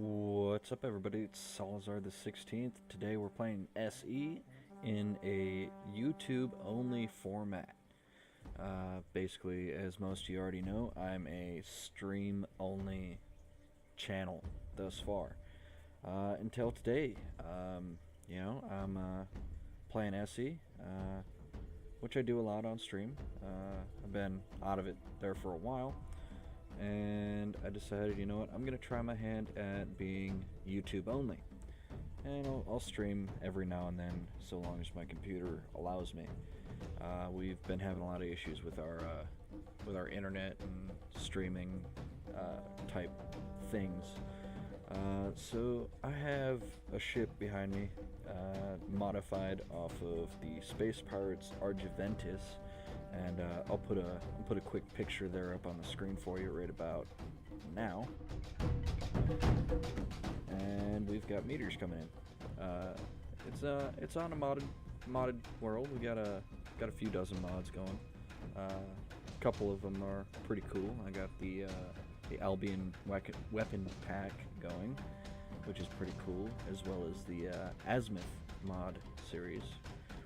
What's up, everybody? It's Salazar the 16th. Today we're playing SE in a YouTube-only format. Basically, as most of you already know, I'm a stream-only channel thus far. Until today, I'm playing SE, which I do a lot on stream. I've been out of it there for a while. And I decided, you know what, I'm going to try my hand at being YouTube only. And I'll stream every now and then, so long as my computer allows me. We've been having a lot of issues with our internet and streaming type things. So I have a ship behind me, modified off of the Space Pirates Argiventus. And I'll put a quick picture there up on the screen for you right about now. And we've got meteors coming in. It's on a modded world. We got a few dozen mods going. A couple of them are pretty cool. I got the Albion weapon pack going, which is pretty cool, as well as the Azimuth mod series,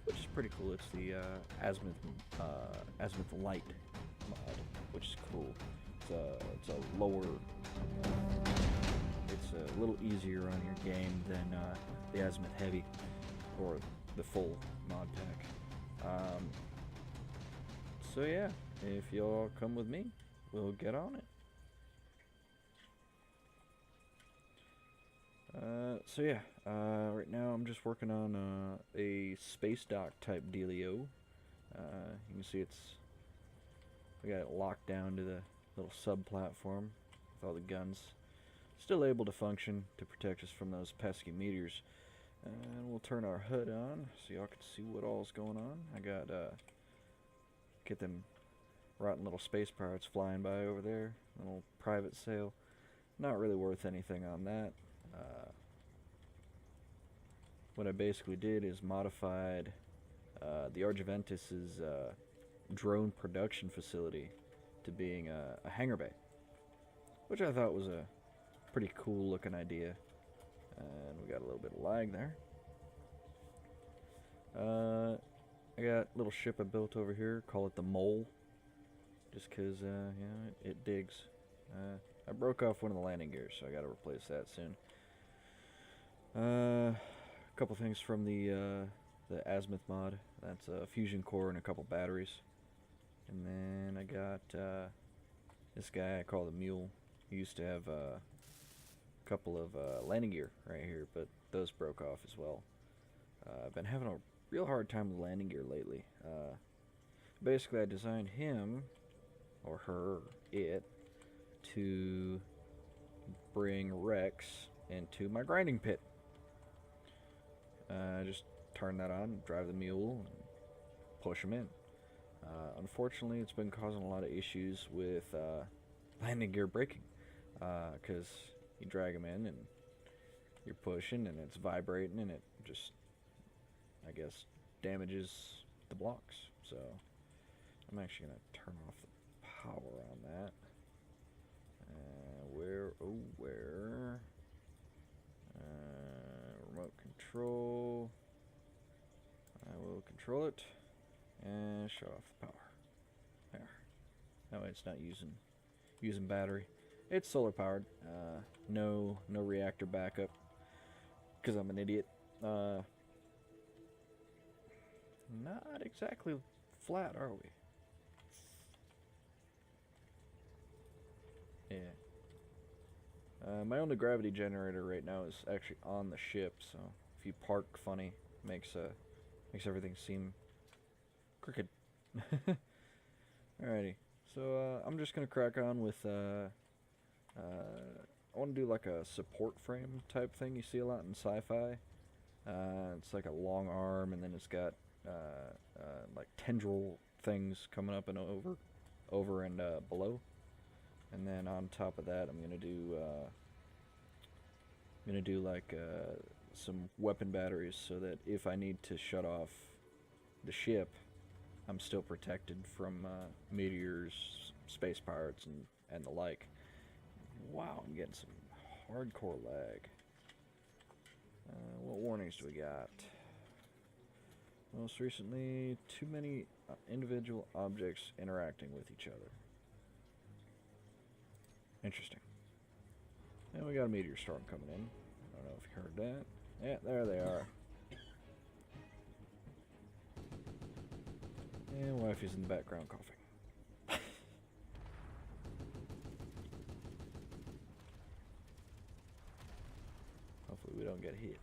which is pretty cool. It's the Azimuth Light mod, which is cool. It's a little easier on your game than the Azimuth Heavy or the full mod pack. So yeah, if y'all come with me, we'll get on it. Right now I'm just working on a space dock type dealio. You can see we got it locked down to the little sub platform with all the guns still able to function to protect us from those pesky meteors. And we'll turn our HUD on so y'all can see what all's going on. I got get them rotten little space pirates flying by over there. Little private sail. Not really worth anything on that. What I basically did is modified the Argiventus's drone production facility to being a hangar bay, which I thought was a pretty cool looking idea. And we got a little bit of lag there. I got a little ship I built over here, call it the Mole, just because it digs. I broke off one of the landing gears, so I gotta replace that soon. A couple things from the Azimuth mod. That's a fusion core and a couple batteries. And then I got this guy I call the Mule. He used to have a couple of landing gear right here, but those broke off as well. I've been having a real hard time with landing gear lately. Basically, I designed him, or her, it, to bring Rex into my grinding pit. Just turn that on, drive the mule, and push him in. Unfortunately, it's been causing a lot of issues with landing gear breaking, because you drag him in and you're pushing and it's vibrating and it just, I guess, damages the blocks. So I'm actually going to turn off the power on that. Where? Remote control. I will control it and shut off the power. There. That way it's not using battery. It's solar powered. No reactor backup, because I'm an idiot. Not exactly flat, are we? Yeah. My only gravity generator right now is actually on the ship, so if you park funny, makes everything seem crooked. Alrighty, so I'm just gonna crack on with I want to do like a support frame type thing you see a lot in sci-fi. It's like a long arm, and then it's got like tendril things coming up and over and below. And then on top of that, I'm gonna do like some weapon batteries, so that if I need to shut off the ship, I'm still protected from meteors, space pirates, and the like. Wow, I'm getting some hardcore lag. What warnings do we got? Most recently, too many individual objects interacting with each other. Interesting. And we got a meteor storm coming in. I don't know if you heard that. Yeah, there they are. And wifey's in the background coughing. Hopefully we don't get hit.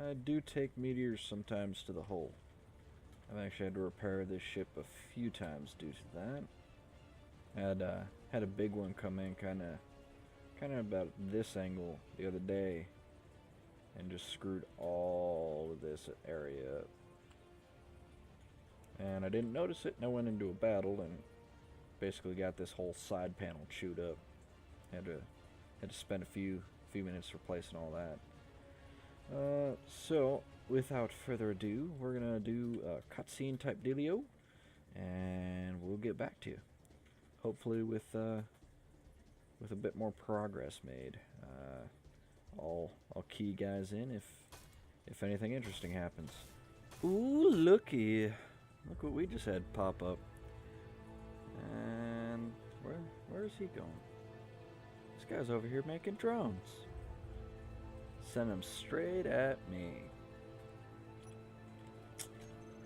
I do take meteors sometimes to the hull. I've actually had to repair this ship a few times due to that. Had a big one come in kind of about this angle the other day and just screwed all of this area up. And I didn't notice it, and I went into a battle and basically got this whole side panel chewed up. Had to spend a few minutes replacing all that. So without further ado, we're gonna do a cutscene type dealio, and we'll get back to you. Hopefully with a bit more progress made. I'll key guys in if anything interesting happens. Ooh, looky! Look what we just had pop up. And where is he going? This guy's over here making drones. Send him straight at me.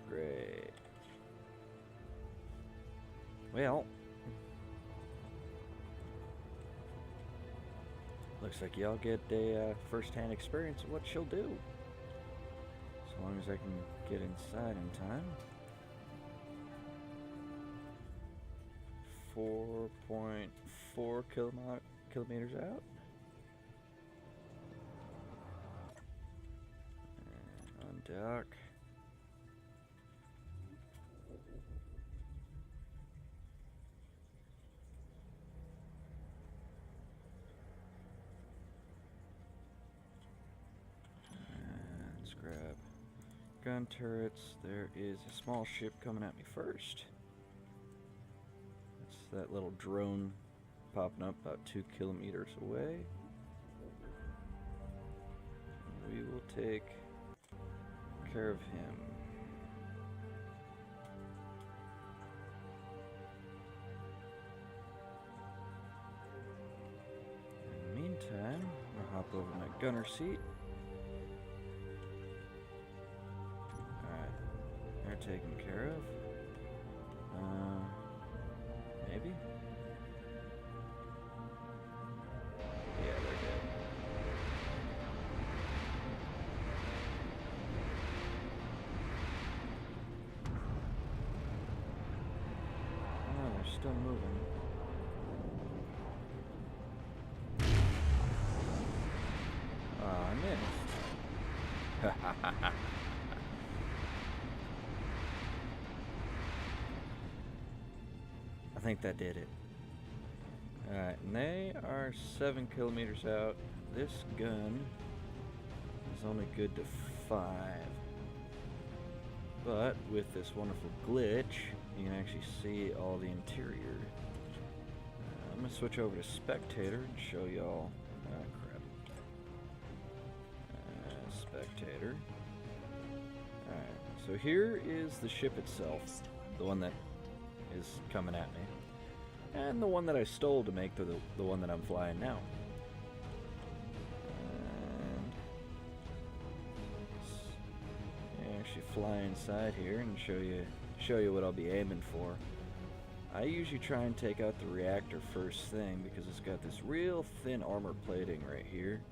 Great. Well, looks like y'all get a first-hand experience of what she'll do. As long as I can get inside in time. 4.4 kilometers out. And undock. Let's grab gun turrets. There is a small ship coming at me first. It's that little drone popping up about 2 kilometers away. We will take care of him. In the meantime, I'll hop over my gunner seat. Alright, they're taken care of. Maybe? Yeah, they're dead. Oh, they're still moving. Oh, I missed. I think that did it. Alright, and they are 7 kilometers out. This gun is only good to 5. But with this wonderful glitch, you can actually see all the interior. I'm going to switch over to Spectator and show y'all. Ah, crap. Spectator. Alright, so here is the ship itself. The one that is coming at me. And the one that I stole to make the one that I'm flying now. And actually fly inside here and show you what I'll be aiming for. I usually try and take out the reactor first thing because it's got this real thin armor plating right here.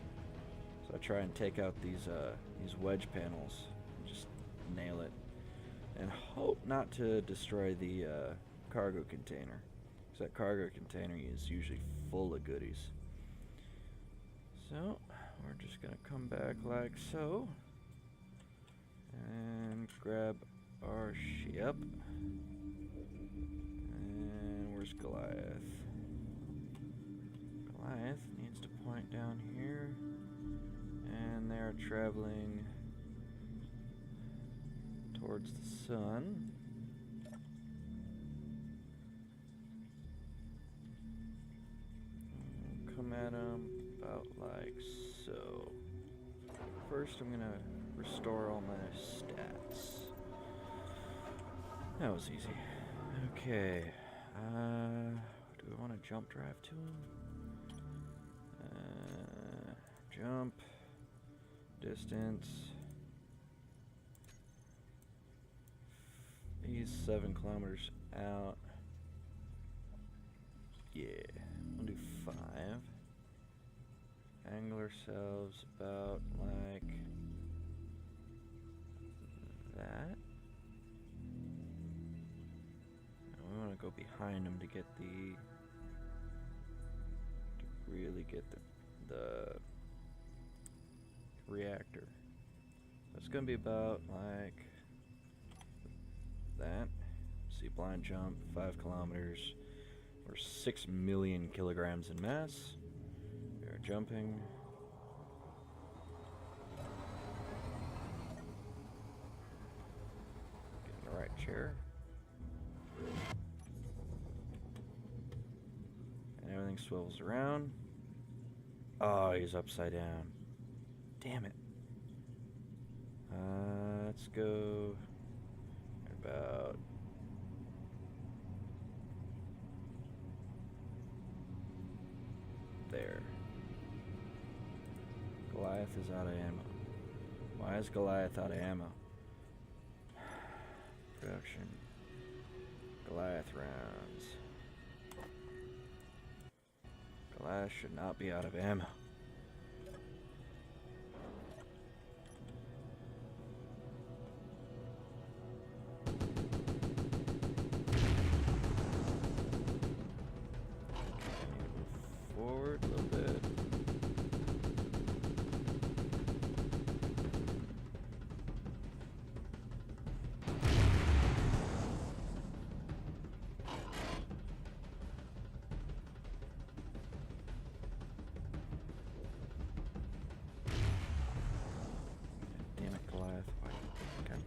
So I try and take out these wedge panels and just nail it. And hope not to destroy the cargo container. That cargo container is usually full of goodies. So we're just gonna come back like so and grab our ship. And where's Goliath? Goliath needs to point down here, and they're traveling towards the sun. aim at him about like so. First, I'm gonna restore all my stats. That was easy. Okay. Do we want to jump drive to him? Jump. Distance. He's 7 kilometers out. Yeah. We'll do 5. Angle ourselves about like that. And we want to go behind him to get really get the reactor. So it's gonna be about like that. See, blind jump, 5 kilometers. We're 6 million kilograms in mass. We're jumping. Get in the right chair. And everything swivels around. Oh, he's upside down. Damn it. Let's go about there. Goliath is out of ammo. Why is Goliath out of ammo? Production. Goliath rounds. Goliath should not be out of ammo. Forward a little bit. Damn it, Goliath. Why? God,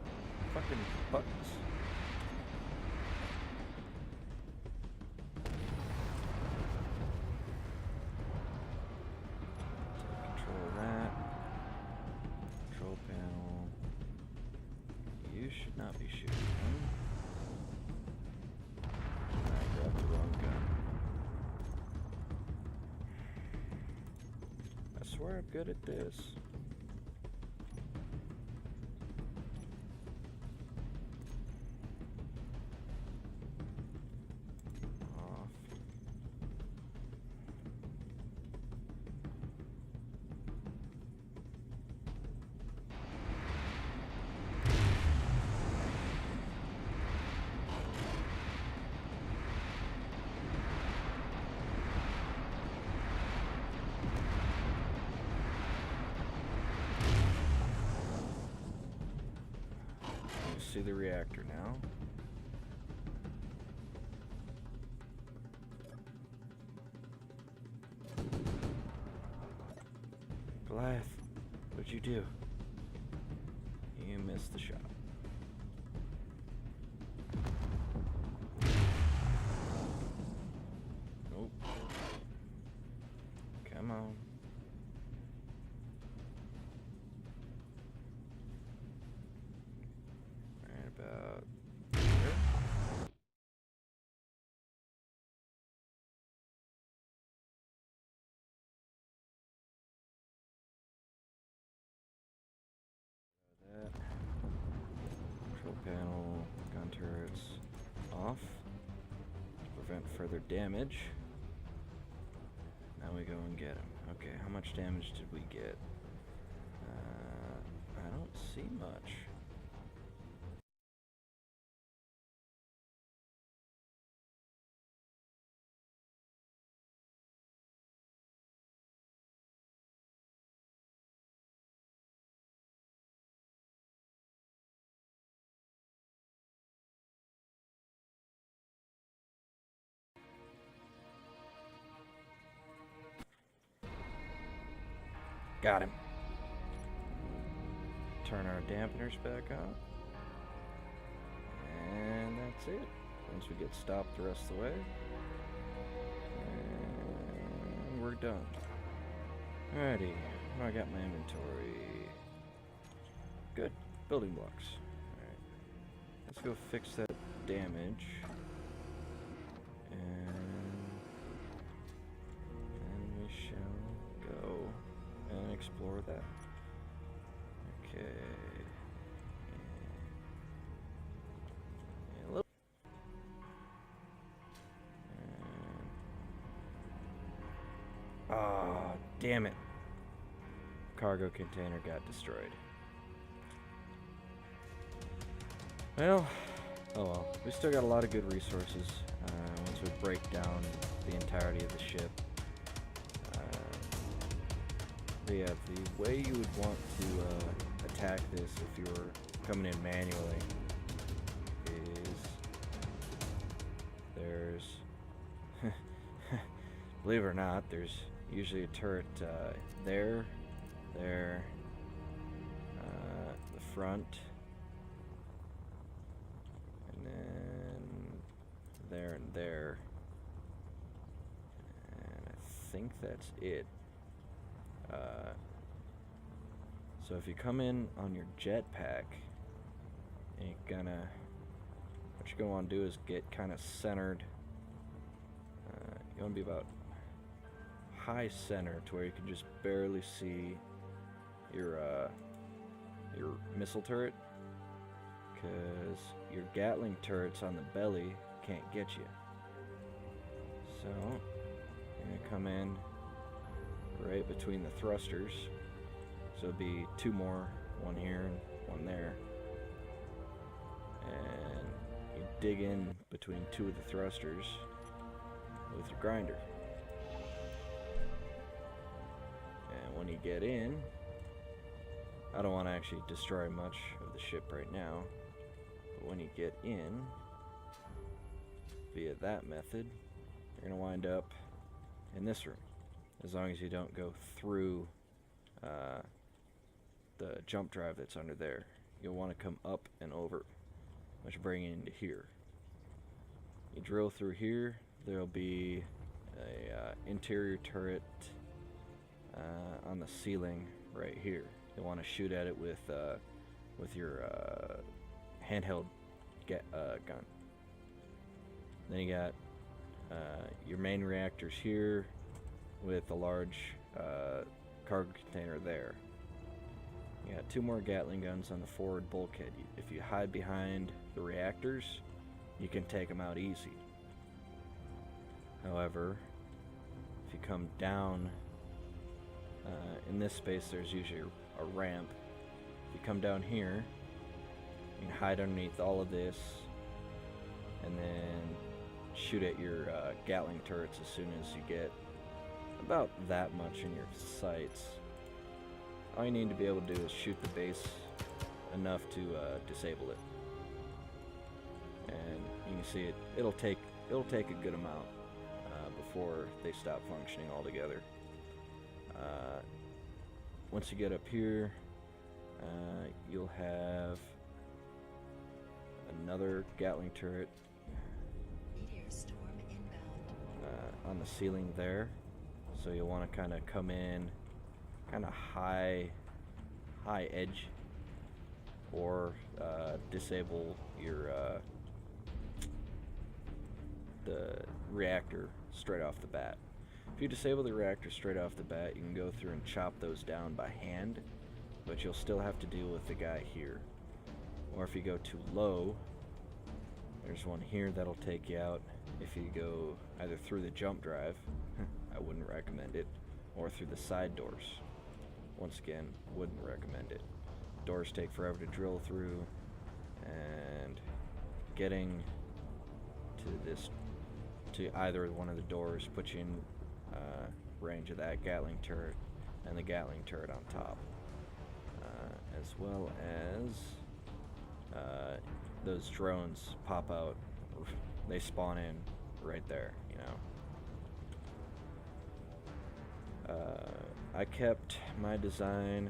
fucking buttons. Should not be shooting him. I grabbed the wrong gun. I swear I'm good at this. Off. See the reactor now. Goliath, what'd you do? You missed the shot. Nope. Come on. About there. That. Control panel, gun turrets off to prevent further damage. Now we go and get him. Okay, how much damage did we get? I don't see much. Got him. Turn our dampeners back on. And that's it. Once we get stopped the rest of the way. And we're done. Alrighty, I got my inventory. Good. Building blocks. Alright. Let's go fix that damage. And we shall go and explore that. Okay. Ah, damn it. Cargo container got destroyed. Well, oh well. We still got a lot of good resources once we break down the entirety of the ship. But yeah, the way you would want to attack this if you were coming in manually is there's, believe it or not, there's usually a turret there, the front, and then there and there, and I think that's it. So if you come in on your jetpack, what you're gonna want to do is get kind of centered. You want to be about high center to where you can just barely see your missile turret, because your Gatling turrets on the belly can't get you. So you're gonna come in right between the thrusters, so it'll be two more, one here and one there, and you dig in between two of the thrusters with your grinder. And when you get in, I don't want to actually destroy much of the ship right now, but when you get in via that method, you're going to wind up in this room, as long as you don't go through the jump drive that's under there. You'll want to come up and over, which will bring you into here. You drill through here, there'll be a interior turret on the ceiling right here. You'll want to shoot at it with your handheld gun. Then you got your main reactors here with a large cargo container there. You got two more Gatling guns on the forward bulkhead. If you hide behind the reactors, you can take them out easy. However, if you come down in this space, there's usually a ramp. If you come down here, you can hide underneath all of this and then shoot at your Gatling turrets as soon as you get about that much in your sights. All you need to be able to do is shoot the base enough to disable it, and you can see it'll take a good amount before they stop functioning altogether. Once you get up here, you'll have another Gatling turret on the ceiling there, so you'll want to kind of come in kind of high edge, or disable your the reactor straight off the bat. If you disable the reactor straight off the bat, you can go through and chop those down by hand, but you'll still have to deal with the guy here. Or if you go too low, there's one here that'll take you out. If you go either through the jump drive, I wouldn't recommend it, or through the side doors. Once again, wouldn't recommend it. Doors take forever to drill through, and getting to either one of the doors puts you in range of that Gatling turret and the Gatling turret on top, as well as those drones pop out. They spawn in right there, you know. I kept my design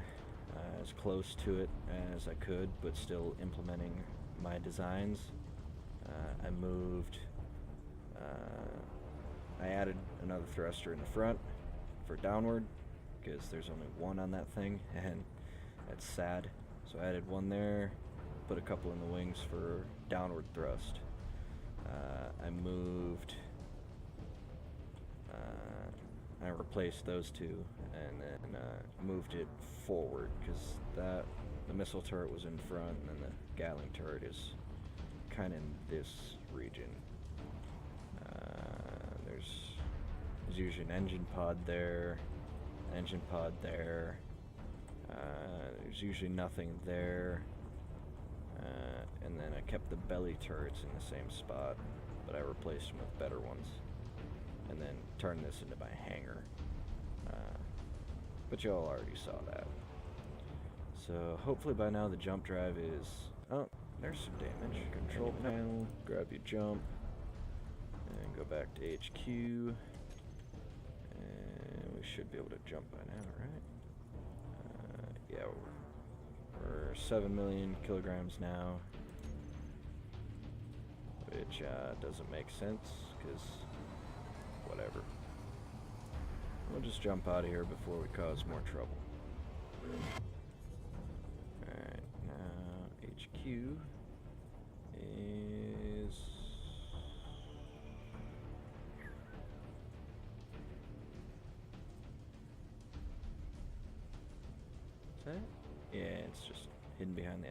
as close to it as I could, but still implementing my designs. I moved, I added another thruster in the front, for downward, because there's only one on that thing, and that's sad. So I added one there, put a couple in the wings for downward thrust. I moved, I replaced those two, and then moved it forward, because the missile turret was in front, and then the Gatling turret is kind of in this region. There's usually an engine pod there, there's usually nothing there, and then I kept the belly turrets in the same spot, but I replaced them with better ones, and then turned this into my hangar. But y'all already saw that. So hopefully by now the jump drive is... Oh, there's some damage. Control panel, grab your jump, and go back to HQ. And we should be able to jump by now, right? Yeah, we're 7 million kilograms now, which doesn't make sense, because whatever. We'll just jump out of here before we cause more trouble. Alright, now HQ is... Is that it? Yeah, it's just hidden behind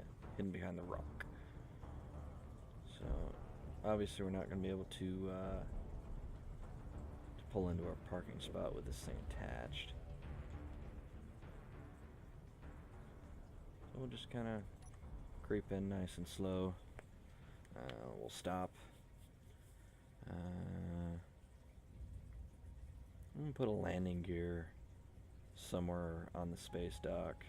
the rock. So obviously we're not going to be able to pull into our parking spot with this thing attached. So we'll just kind of creep in nice and slow. We'll stop. I'm going to put a landing gear somewhere on the space dock.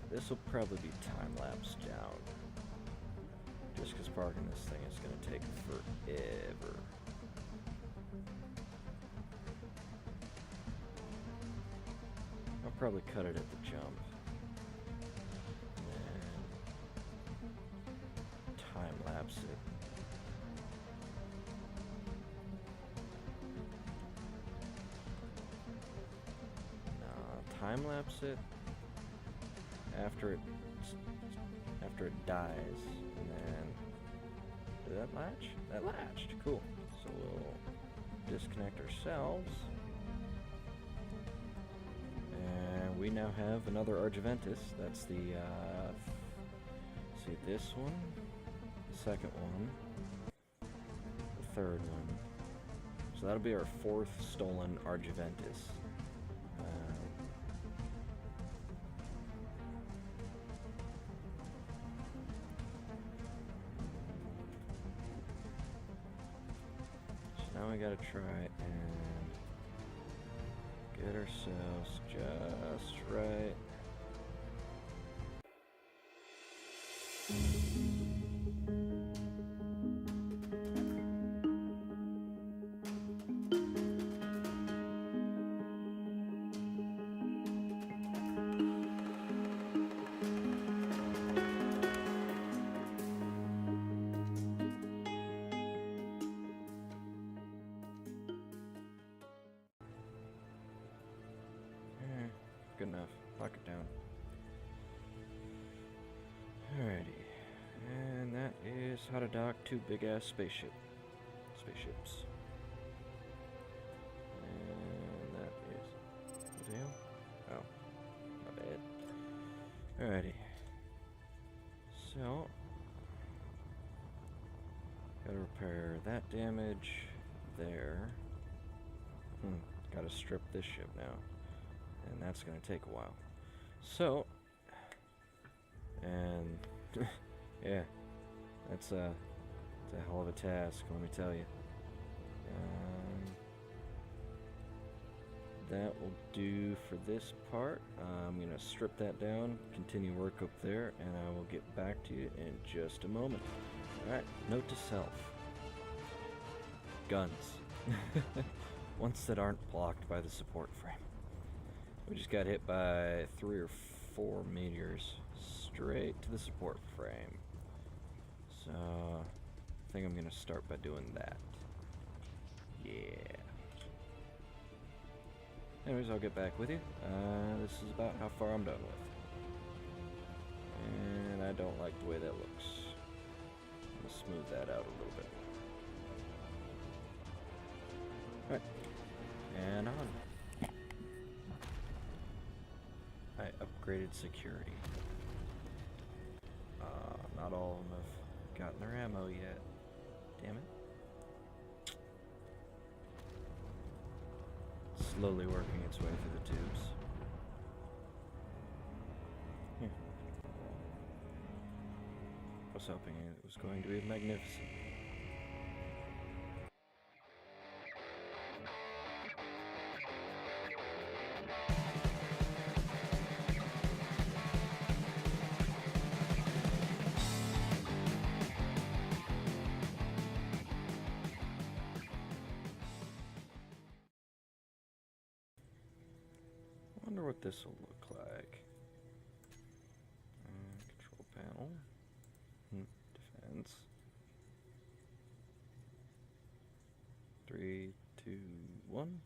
This will probably be time-lapsed down, just because parking this thing is going to take forever. I'll probably cut it at the jump, and time-lapse it. No, time-lapse it after it dies, and then did that latch? That latched. Cool. So we'll disconnect ourselves, and we now have another Argiventus. That's the see, this one, the second one, the third one. So that'll be our fourth stolen Argiventus. Now we gotta try and get ourselves just right. Good enough. Lock it down. Alrighty. And that is how to dock two big-ass spaceships. And that is... the deal? Oh. My bad. Alrighty. So... gotta repair that damage there. Gotta strip this ship now. And that's going to take a while. So, and yeah, that's a hell of a task, let me tell you. that will do for this part. I'm going to strip that down, continue work up there, and I will get back to you in just a moment. Alright, note to self. Guns. Ones that aren't blocked by the support frame. We just got hit by 3 or 4 meteors straight to the support frame. So, I think I'm going to start by doing that. Yeah. Anyways, I'll get back with you. This is about how far I'm done with. And I don't like the way that looks. I'm going to smooth that out a little bit. Alright. And on. I upgraded security. Not all of them have gotten their ammo yet. Damn it. Slowly working its way through the tubes. Here. I was hoping it was going to be magnificent. I wonder what this will look like. Control panel. Defense. 3, 2, 1.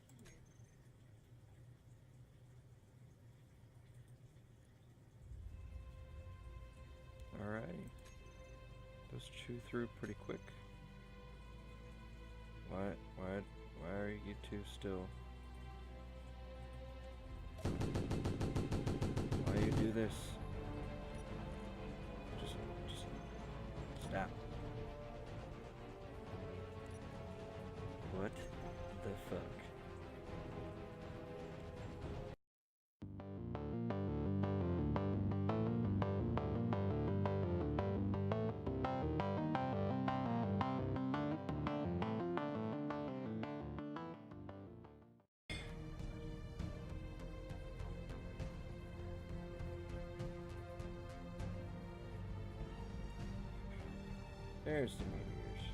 Alrighty. Those chew through pretty quick. Why are you two still? Why you do this? Just stop. What the fuck? There's the meteors.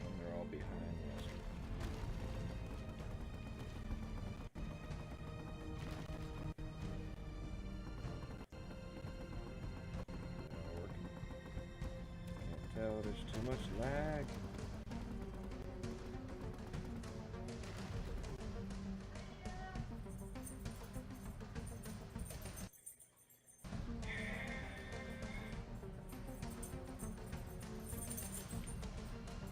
And they're all behind us. Not working. Can't tell, there's too much lag.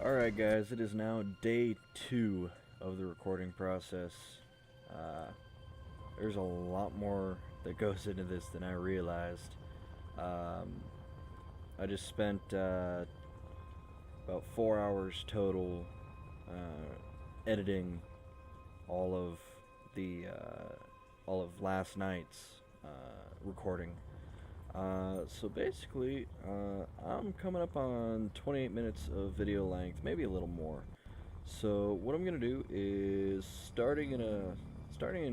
Alright guys, it is now day 2 of the recording process. There's a lot more that goes into this than I realized. I just spent about 4 hours total editing all of last night's recording. So basically, I'm coming up on 28 minutes of video length, maybe a little more. So what I'm gonna do is, starting in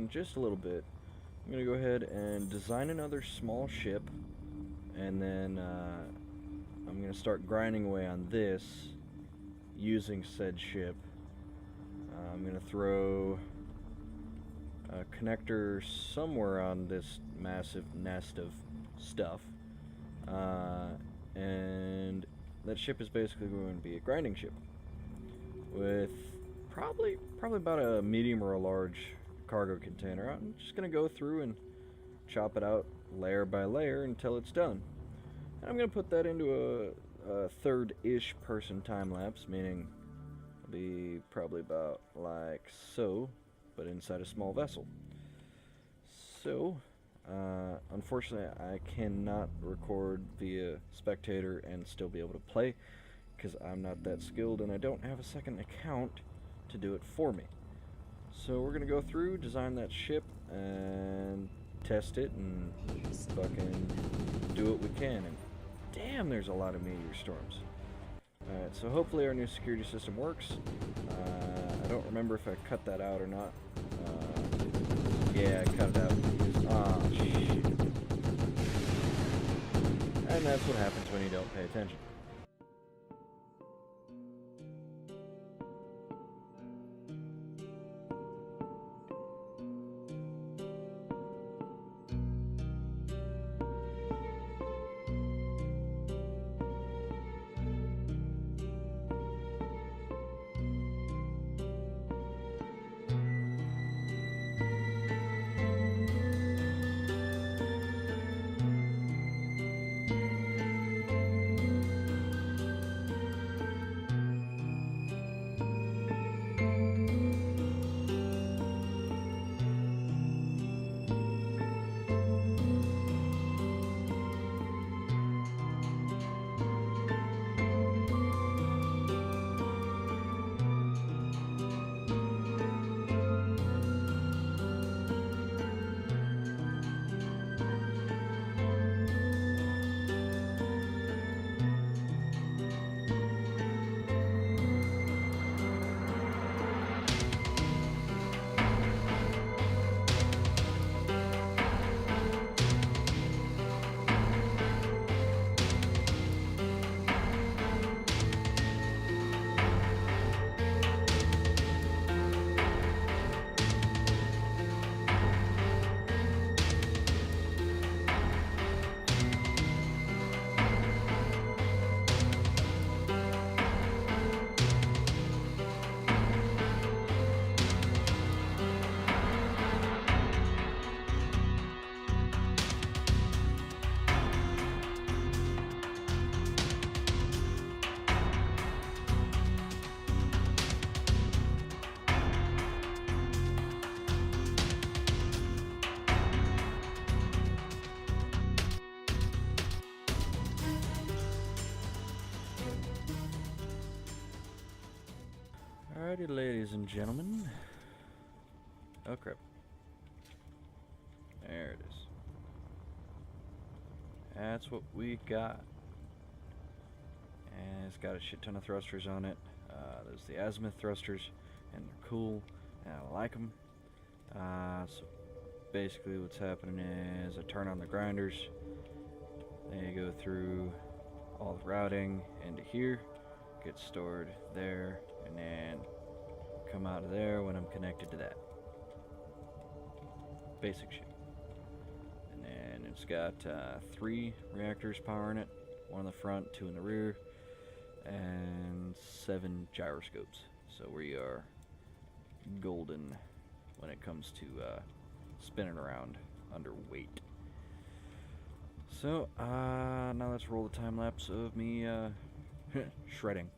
just a little bit, I'm gonna go ahead and design another small ship, and then I'm gonna start grinding away on this using said ship. I'm gonna throw a connector somewhere on this massive nest of stuff, and that ship is basically going to be a grinding ship with probably about a medium or a large cargo container. I'm just gonna go through and chop it out layer by layer until it's done, and I'm gonna put that into a third-ish person time lapse, meaning it'll be probably about like so, but inside a small vessel. So unfortunately, I cannot record via spectator and still be able to play, because I'm not that skilled and I don't have a second account to do it for me. So we're going to go through, design that ship, and test it, and fucking do what we can. And damn, there's a lot of meteor storms. Alright, so hopefully our new security system works. I don't remember if I cut that out or not. Yeah, I cut it out. Ah, shit. And that's what happens when you don't pay attention. Alrighty, ladies and gentlemen. Oh crap. There it is. That's what we got. And it's got a shit ton of thrusters on it. There's the azimuth thrusters, and they're cool, and I like them. So basically what's happening is I turn on the grinders. They go through all the routing into here, gets stored there, and then come out of there when I'm connected to that. Basic shit. And then it's got 3 reactors powering it, 1 in the front, 2 in the rear, and 7 gyroscopes. So we are golden when it comes to spinning around under weight. So now let's roll the time lapse of me shredding.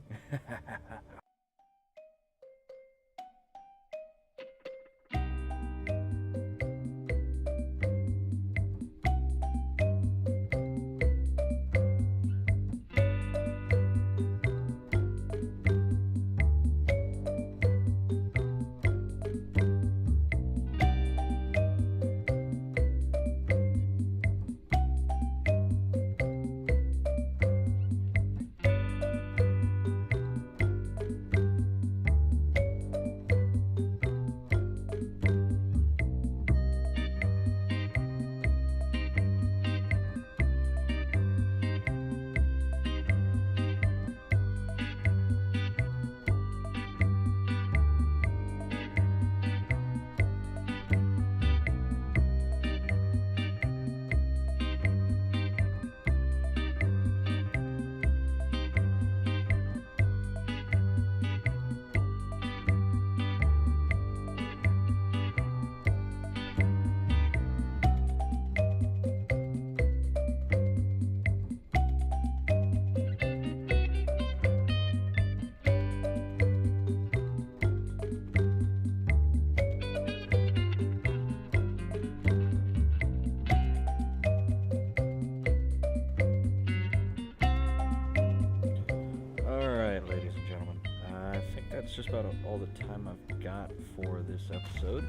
That's just about all the time I've got for this episode,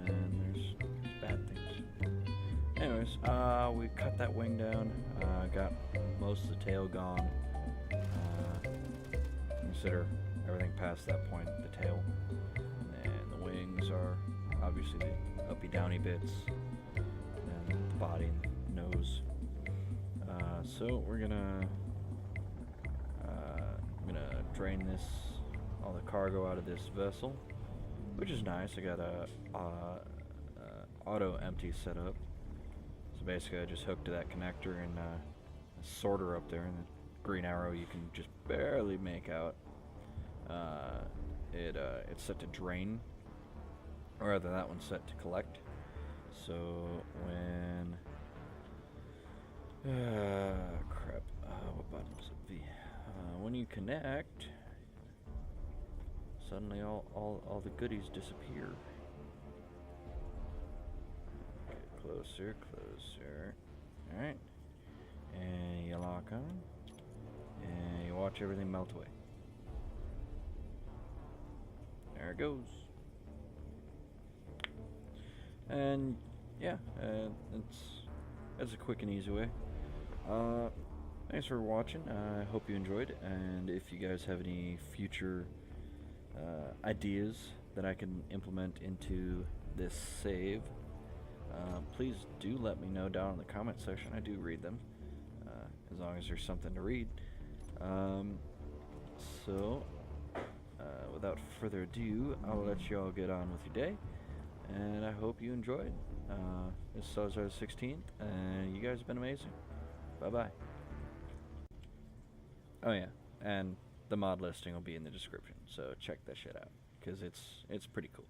and there's bad things. Anyways, we cut that wing down, got most of the tail gone. Consider everything past that point, the tail. And the wings are obviously the uppy downy bits, and the body and nose. So we're gonna drain all the cargo out of this vessel, which is nice. I got a auto empty set up. So basically I just hooked to that connector and a sorter up there, and the green arrow you can just barely make out. It's set to drain, or rather that one's set to collect. So when crap, what button was it? V. When you connect, suddenly all the goodies disappear. Okay, closer. Alright. And you lock on. And you watch everything melt away. There it goes. And yeah, it's a quick and easy way. Thanks for watching. I hope you enjoyed, and if you guys have any future ideas that I can implement into this save, please do let me know down in the comment section. I do read them, as long as there's something to read. Without further ado, I'll let you all get on with your day, and I hope you enjoyed. It's Salazar 16th, and you guys have been amazing. Bye-bye. Oh yeah, and the mod listing will be in the description, so check that shit out, because it's pretty cool.